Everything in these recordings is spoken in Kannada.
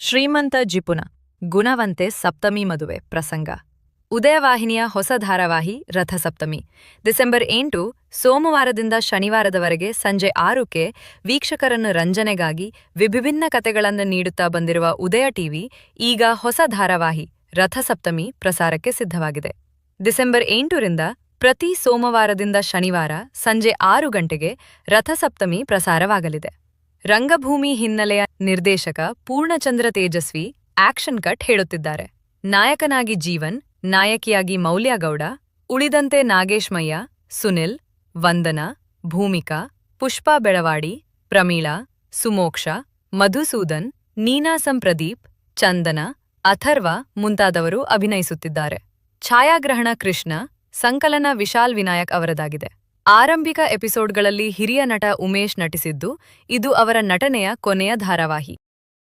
ಶ್ರೀಮಂತ ಜಿಪುನ ಗುಣವಂತೆ ಸಪ್ತಮಿ ಮದುವೆ ಪ್ರಸಂಗ. ಉದಯವಾಹಿನಿಯ ಹೊಸ ಧಾರಾವಾಹಿ ರಥಸಪ್ತಮಿ ಡಿಸೆಂಬರ್ 8 ಸೋಮವಾರದಿಂದ ಶನಿವಾರದವರೆಗೆ ಸಂಜೆ 6ಕ್ಕೆ ವೀಕ್ಷಕರನ್ನು ರಂಜನೆಗಾಗಿ ವಿಭಿನ್ನ ಕತೆಗಳನ್ನು ನೀಡುತ್ತಾ ಬಂದಿರುವ ಉದಯ ಟಿವಿ ಈಗ ಹೊಸ ಧಾರಾವಾಹಿ ರಥಸಪ್ತಮಿ ಪ್ರಸಾರಕ್ಕೆ ಸಿದ್ಧವಾಗಿದೆ. ಡಿಸೆಂಬರ್ 8ರಿಂದ ಪ್ರತಿ ಸೋಮವಾರದಿಂದ ಶನಿವಾರ ಸಂಜೆ 6 ಗಂಟೆಗೆ ರಥಸಪ್ತಮಿ ಪ್ರಸಾರವಾಗಲಿದೆ. ರಂಗಭೂಮಿ ಹಿನ್ನೆಲೆಯ ನಿರ್ದೇಶಕ ಪೂರ್ಣಚಂದ್ರ ತೇಜಸ್ವಿ ಆಕ್ಷನ್ ಕಟ್ ಹೇಳುತ್ತಿದ್ದಾರೆ. ನಾಯಕನಾಗಿ ಜೀವನ್, ನಾಯಕಿಯಾಗಿ ಮೌಲ್ಯ ಗೌಡ, ಉಳಿದಂತೆ ನಾಗೇಶ್ಮಯ್ಯ, ಸುನಿಲ್, ವಂದನಾ, ಭೂಮಿಕಾ, ಪುಷ್ಪಾ ಬೆಳವಾಡಿ, ಪ್ರಮೀಳಾ, ಸುಮೋಕ್ಷ, ಮಧುಸೂದನ್, ನೀನಾಸಂ ಪ್ರದೀಪ್, ಚಂದನ, ಅಥರ್ವ ಮುಂತಾದವರು ಅಭಿನಯಿಸುತ್ತಿದ್ದಾರೆ. ಛಾಯಾಗ್ರಹಣ ಕೃಷ್ಣ, ಸಂಕಲನ ವಿಶಾಲ್ ವಿನಾಯಕ್ ಅವರದಾಗಿದೆ. ಆರಂಭಿಕ ಎಪಿಸೋಡ್ಗಳಲ್ಲಿ ಹಿರಿಯ ನಟ ಉಮೇಶ್ ನಟಿಸಿದ್ದು, ಇದು ಅವರ ನಟನೆಯ ಕೊನೆಯ ಧಾರಾವಾಹಿ.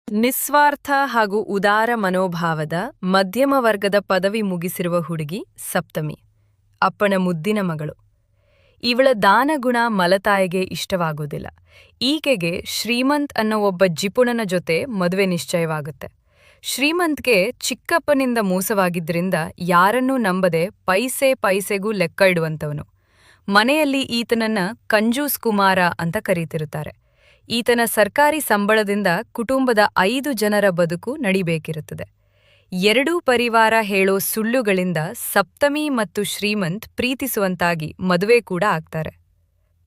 ನಿಸ್ವಾರ್ಥ ಹಾಗೂ ಉದಾರ ಮನೋಭಾವದ ಮಧ್ಯಮ ವರ್ಗದ ಪದವಿ ಮುಗಿಸಿರುವ ಹುಡುಗಿ ಸಪ್ತಮಿ, ಅಪ್ಪನ ಮುದ್ದಿನ ಮಗಳು. ಇವಳ ದಾನಗುಣ ಮಲತಾಯಿಗೆ ಇಷ್ಟವಾಗೋದಿಲ್ಲ. ಈಕೆಗೆ ಶ್ರೀಮಂತ್ ಅನ್ನೋ ಒಬ್ಬ ಜಿಪುಣನ ಜೊತೆ ಮದುವೆ ನಿಶ್ಚಯವಾಗುತ್ತೆ. ಶ್ರೀಮಂತ್ಗೆ ಚಿಕ್ಕಪ್ಪನಿಂದ ಮೋಸವಾಗಿದ್ದರಿಂದ ಯಾರನ್ನೂ ನಂಬದೆ ಪೈಸೆಗೂ ಲೆಕ್ಕ ಇಡುವಂಥವನು. ಮನೆಯಲ್ಲಿ ಈತನನ್ನ ಕಂಜೂಸ್ ಕುಮಾರ ಅಂತ ಕರೀತಿರುತ್ತಾರೆ. ಈತನ ಸರ್ಕಾರಿ ಸಂಬಳದಿಂದ ಕುಟುಂಬದ 5 ಜನರ ಬದುಕು ನಡಿಬೇಕಿರುತ್ತದೆ. ಎರಡೂ ಪರಿವಾರ ಹೇಳೋ ಸುಳ್ಳುಗಳಿಂದ ಸಪ್ತಮಿ ಮತ್ತು ಶ್ರೀಮಂತ್ ಪ್ರೀತಿಸುವಂತಾಗಿ ಮದುವೆ ಕೂಡ ಆಗ್ತಾರೆ.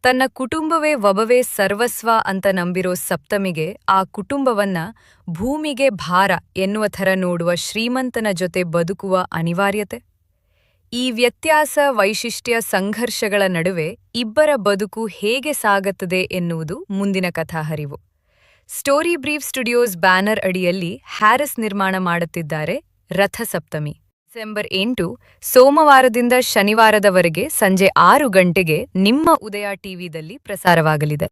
ತನ್ನ ಕುಟುಂಬವೇ ಒಬವೇ ಸರ್ವಸ್ವ ಅಂತ ನಂಬಿರೋ ಸಪ್ತಮಿಗೆ ಆ ಕುಟುಂಬವನ್ನ ಭೂಮಿಗೆ ಭಾರ ಎನ್ನುವ ಥರ ನೋಡುವ ಶ್ರೀಮಂತನ ಜೊತೆ ಬದುಕುವ ಅನಿವಾರ್ಯತೆ. ಈ ವ್ಯತ್ಯಾಸ ವೈಶಿಷ್ಟ್ಯ ಸಂಘರ್ಷಗಳ ನಡುವೆ ಇಬ್ಬರ ಬದುಕು ಹೇಗೆ ಸಾಗುತ್ತದೆ ಎನ್ನುವುದು ಮುಂದಿನ ಕಥಾಹರಿವು. ಸ್ಟೋರಿ ಬ್ರೀಫ್ ಸ್ಟುಡಿಯೋಸ್ ಬ್ಯಾನರ್ ಅಡಿಯಲ್ಲಿ ಹ್ಯಾರಿಸ್ ನಿರ್ಮಾಣ ಮಾಡುತ್ತಿದ್ದಾರೆ ರಥಸಪ್ತಮಿ. ಡಿಸೆಂಬರ್ 8 ಸೋಮವಾರದಿಂದ ಶನಿವಾರದವರೆಗೆ ಸಂಜೆ 6 ಗಂಟೆಗೆ ನಿಮ್ಮ ಉದಯ ಟಿವಿದಲ್ಲಿ ಪ್ರಸಾರವಾಗಲಿದೆ.